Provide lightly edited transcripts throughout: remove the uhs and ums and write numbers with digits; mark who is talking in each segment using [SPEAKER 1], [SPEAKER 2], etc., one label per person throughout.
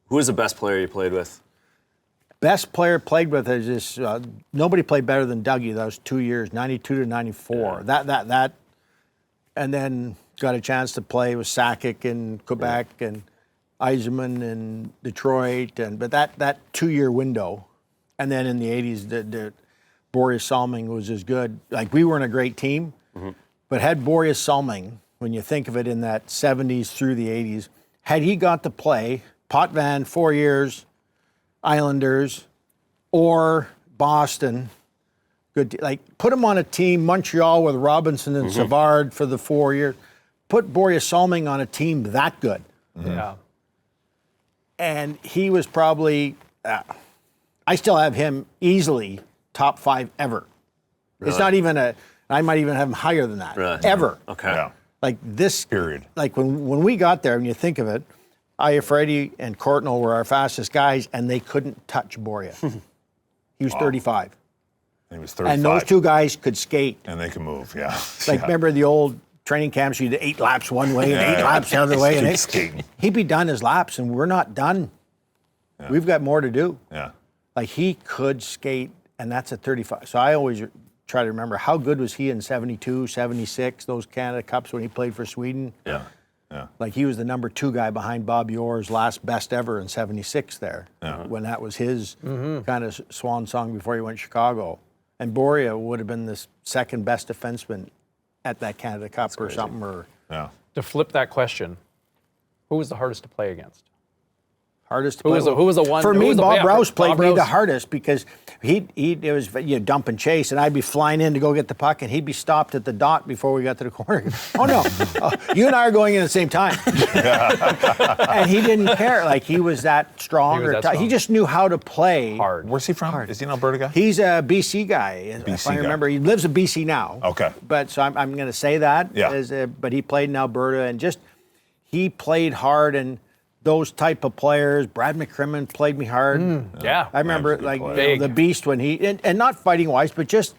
[SPEAKER 1] Who was the best player you played with?
[SPEAKER 2] Best player played with is this. Nobody played better than Dougie. That was 2 years, 92 to 94. That, and then got a chance to play with Sakic in Quebec and Yzerman in Detroit, but that 2 year window, and then in the 80s, the Börje Salming was as good. Like, we weren't a great team, but had Börje Salming, when you think of it in that 70s through the 80s, had he got to play Potvin 4 years, Islanders, or Boston, good. Like, put him on a team, Montreal with Robinson and Savard for the 4 years. Put Börje Salming on a team that good.
[SPEAKER 3] Yeah.
[SPEAKER 2] And he was probably, I still have him easily top 5 ever. Really? It's not even I might even have him higher than that.
[SPEAKER 1] Really?
[SPEAKER 2] Ever.
[SPEAKER 1] Okay.
[SPEAKER 4] Yeah.
[SPEAKER 2] Like this.
[SPEAKER 4] Period.
[SPEAKER 2] Like when we got there, and you think of it, Freddie and Courtnall were our fastest guys, and they couldn't touch Börje. He was 35.
[SPEAKER 4] He was 35.
[SPEAKER 2] And those two guys could skate.
[SPEAKER 4] And they can move, yeah.
[SPEAKER 2] Like, remember the old training camps, you did 8 laps one way and 8 laps the other way. And
[SPEAKER 4] skating.
[SPEAKER 2] He'd be done his laps, and we're not done. Yeah. We've got more to do.
[SPEAKER 4] Yeah.
[SPEAKER 2] Like, he could skate, and that's at 35. So I always try to remember, how good was he in 72, 76, those Canada Cups when he played for Sweden?
[SPEAKER 4] Yeah. Yeah.
[SPEAKER 2] Like, he was the number 2 guy behind Bob Orr's last best ever in 76 there, when that was his kind of swan song before he went to Chicago. And Börje would have been the second best defenseman at that Canada Cup or something. Or
[SPEAKER 3] To flip that question, who was the hardest to play against?
[SPEAKER 2] Hardest to
[SPEAKER 3] Who
[SPEAKER 2] play.
[SPEAKER 3] was the one?
[SPEAKER 2] For me, Bob Rouse played
[SPEAKER 3] Bob
[SPEAKER 2] me
[SPEAKER 3] Rouse.
[SPEAKER 2] the hardest because it was dump and chase, and I'd be flying in to go get the puck, and he'd be stopped at the dot before we got to the corner. Oh no, you and I are going in at the same time. And he didn't care. Like, he was that strong. He just knew how to play
[SPEAKER 3] hard.
[SPEAKER 4] Where's he from?
[SPEAKER 2] Hard.
[SPEAKER 4] Is he an Alberta guy?
[SPEAKER 2] He's a BC guy. If I remember, he lives in BC now.
[SPEAKER 4] Okay.
[SPEAKER 2] But so I'm going to say that.
[SPEAKER 4] Yeah.
[SPEAKER 2] But he played in Alberta, and he played hard, and those type of players. Brad McCrimmon played me hard.
[SPEAKER 3] Yeah.
[SPEAKER 2] I remember, like, the Beast when and not fighting wise, but just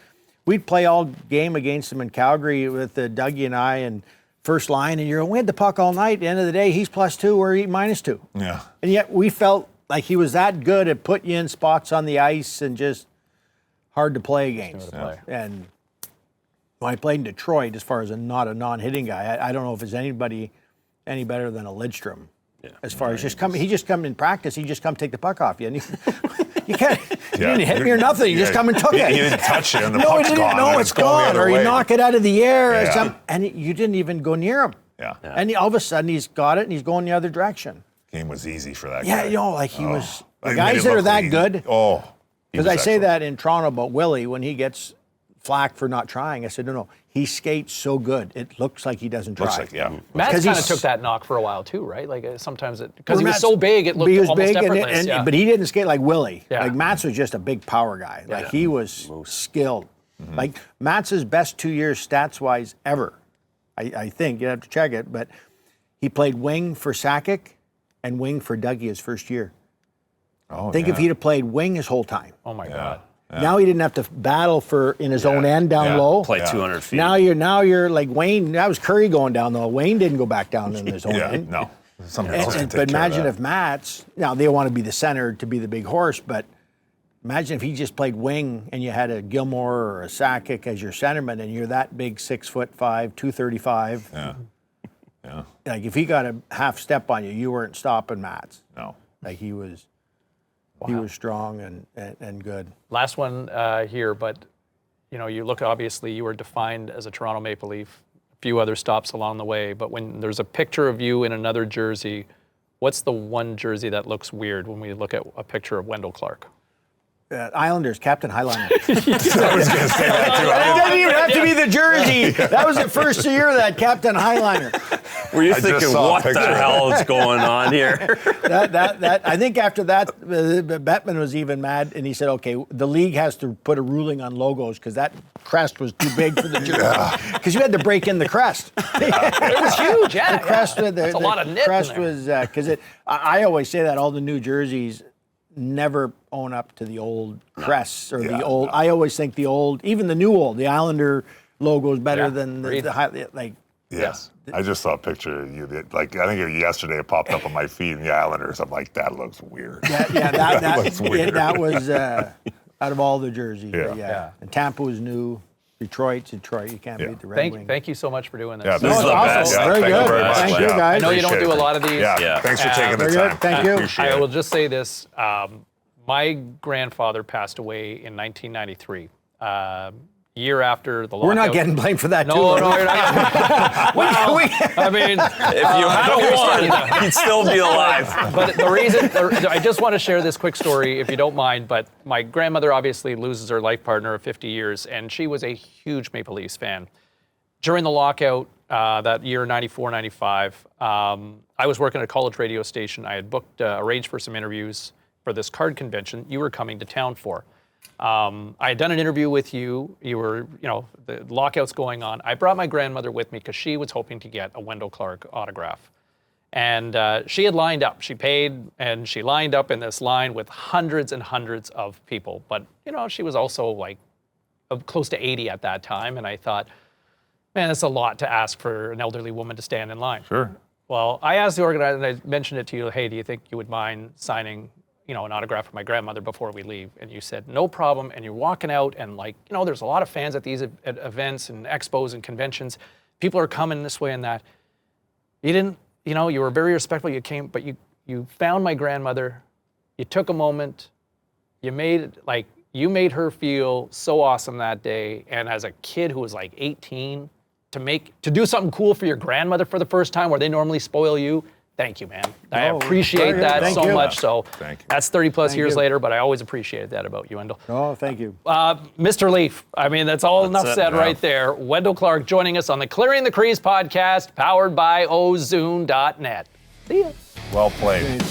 [SPEAKER 2] we'd play all game against him in Calgary with Dougie and I, and first line, and we had the puck all night. At the end of the day, he's +2, we're -2.
[SPEAKER 4] Yeah.
[SPEAKER 2] And yet we felt like he was that good at putting you in spots on the ice and just hard to play against. And when I played in Detroit, as far as not a non-hitting guy, I don't know if there's anybody any better than a Lidstrom. As far as he just come in practice, he just come take the puck off you. And you can't, you didn't hit me or nothing. You just come and took it.
[SPEAKER 4] You didn't touch it, and the
[SPEAKER 2] no,
[SPEAKER 4] puck's
[SPEAKER 2] he didn't.
[SPEAKER 4] gone.
[SPEAKER 2] No, it's gone. Or you knock it out of the air, or something, and you didn't even go near him.
[SPEAKER 4] Yeah.
[SPEAKER 2] And all of a sudden, he's got it, and he's going the other direction.
[SPEAKER 4] Game was easy for that guy.
[SPEAKER 2] Yeah, like he was. The
[SPEAKER 4] Like,
[SPEAKER 2] guys
[SPEAKER 4] made it
[SPEAKER 2] that are
[SPEAKER 4] look
[SPEAKER 2] that
[SPEAKER 4] easy.
[SPEAKER 2] good.
[SPEAKER 4] Oh.
[SPEAKER 2] Because I say that in Toronto about Willie when he gets flack for not trying. I said, no, he skates so good. It looks like he doesn't try.
[SPEAKER 4] Looks like, yeah.
[SPEAKER 3] Matt kind of took that knock for a while too, right? Like, sometimes because he was so big, it looked almost effortless.
[SPEAKER 2] But he didn't skate like Willie.
[SPEAKER 3] Yeah.
[SPEAKER 2] Like, Mats was just a big power guy. Like, he was skilled. Like, Mats's best 2 years stats-wise ever, I think. You have to check it. But he played wing for Sakic and wing for Dougie his first year.
[SPEAKER 4] Oh,
[SPEAKER 2] Think if he'd have played wing his whole time.
[SPEAKER 3] Oh my God.
[SPEAKER 4] Yeah.
[SPEAKER 2] Now he didn't have to battle in his own end down low.
[SPEAKER 1] Play 200 feet.
[SPEAKER 2] Now you're like Wayne. That was Curry going down though. Wayne didn't go back down in his own end.
[SPEAKER 4] No. Somebody else can take
[SPEAKER 2] But
[SPEAKER 4] care of
[SPEAKER 2] imagine
[SPEAKER 4] that.
[SPEAKER 2] if Mats. Now they want to be the center to be the big horse, but imagine if he just played wing and you had a Gilmore or a Sakic as your centerman, and you're that big, 6'5", 235.
[SPEAKER 4] Yeah.
[SPEAKER 2] Like, if he got a half step on you, you weren't stopping Mats.
[SPEAKER 4] No.
[SPEAKER 2] Like, he was. He was strong and good.
[SPEAKER 3] Last one here, but you look, obviously you were defined as a Toronto Maple Leaf, a few other stops along the way, but when there's a picture of you in another jersey, what's the one jersey that looks weird when we look at a picture of Wendel Clark?
[SPEAKER 2] Islanders, Captain Highliner.
[SPEAKER 4] I was going to say that too.
[SPEAKER 2] It doesn't even have to be the jersey. That was the first year of that Captain Highliner.
[SPEAKER 1] Were you
[SPEAKER 4] I just
[SPEAKER 1] thinking,
[SPEAKER 4] saw a
[SPEAKER 1] what the
[SPEAKER 4] picture.
[SPEAKER 1] hell is going on here?
[SPEAKER 2] That I think after that, Bettman was even mad, and he said, okay, the league has to put a ruling on logos because that crest was too big for the jersey. Because you had to break in the crest.
[SPEAKER 3] It was huge, yeah.
[SPEAKER 2] The crest,
[SPEAKER 3] That's a lot of knit
[SPEAKER 2] crest
[SPEAKER 3] in there.
[SPEAKER 2] was, because I always say that all the new jerseys never own up to the old crests or the old. I always think the old, even the new old, the Islander logo is better than the high, like.
[SPEAKER 4] Yes. I just saw a picture of you. Like I think yesterday it popped up on my feed in the Islanders. I'm like, that looks weird.
[SPEAKER 2] That
[SPEAKER 4] looks weird.
[SPEAKER 2] that was out of all the jerseys.
[SPEAKER 4] Yeah.
[SPEAKER 3] Yeah.
[SPEAKER 2] And Tampa was new. Detroit. You can't beat the Red Wings.
[SPEAKER 3] Thank you so much for doing this.
[SPEAKER 4] Yeah,
[SPEAKER 1] This is the
[SPEAKER 2] awesome.
[SPEAKER 1] best.
[SPEAKER 2] Very
[SPEAKER 4] thank you
[SPEAKER 2] good.
[SPEAKER 4] very much.
[SPEAKER 2] Thank you,
[SPEAKER 4] Yeah.
[SPEAKER 2] guys.
[SPEAKER 3] I know you don't
[SPEAKER 4] Appreciate
[SPEAKER 3] do a
[SPEAKER 4] it.
[SPEAKER 3] lot of these.
[SPEAKER 4] Yeah, thanks for taking the
[SPEAKER 2] Very good.
[SPEAKER 4] time.
[SPEAKER 2] Thank you.
[SPEAKER 4] Appreciate
[SPEAKER 3] I will
[SPEAKER 4] it.
[SPEAKER 3] just say this. My grandfather passed away in 1993, year after the lockout.
[SPEAKER 2] We're not getting blamed for that,
[SPEAKER 3] No,
[SPEAKER 2] too.
[SPEAKER 3] no, you're not. Well, I mean,
[SPEAKER 1] If you had won, you'd still be alive.
[SPEAKER 3] but the reason, I just want to share this quick story, if you don't mind, but my grandmother obviously loses her life partner of 50 years, and she was a huge Maple Leafs fan. During the lockout, that year, 94, 95, I was working at a college radio station. I had booked, arranged for some interviews for this card convention you were coming to town for. I had done an interview with you. You were, the lockout's going on. I brought my grandmother with me because she was hoping to get a Wendel Clark autograph. And she had lined up. She paid, and she lined up in this line with hundreds and hundreds of people. But, she was also like close to 80 at that time. And I thought, man, that's a lot to ask for an elderly woman to stand in line.
[SPEAKER 4] Sure.
[SPEAKER 3] Well, I asked the organizer, and I mentioned it to you, hey, do you think you would mind signing an autograph for my grandmother before we leave? And you said, no problem. And you're walking out, and there's a lot of fans at these events and expos and conventions. People are coming this way and that. You didn't, you were very respectful. You came, but you found my grandmother. You took a moment. You made her feel so awesome that day. And as a kid who was like 18, to do something cool for your grandmother for the first time where they normally spoil you, thank you, man. I appreciate that
[SPEAKER 2] Thank
[SPEAKER 3] so
[SPEAKER 2] you.
[SPEAKER 3] much. So
[SPEAKER 4] Thank you.
[SPEAKER 3] that's 30 plus years
[SPEAKER 2] you.
[SPEAKER 3] later, but I always appreciated that about you, Wendel.
[SPEAKER 2] Oh, thank you.
[SPEAKER 3] Mr. Leaf, I mean, that's all enough
[SPEAKER 1] it.
[SPEAKER 3] said
[SPEAKER 4] Yeah.
[SPEAKER 3] right there. Wendel Clark joining us on the Clearing the Crease podcast, powered by Ozoon.net. See ya.
[SPEAKER 4] Well played.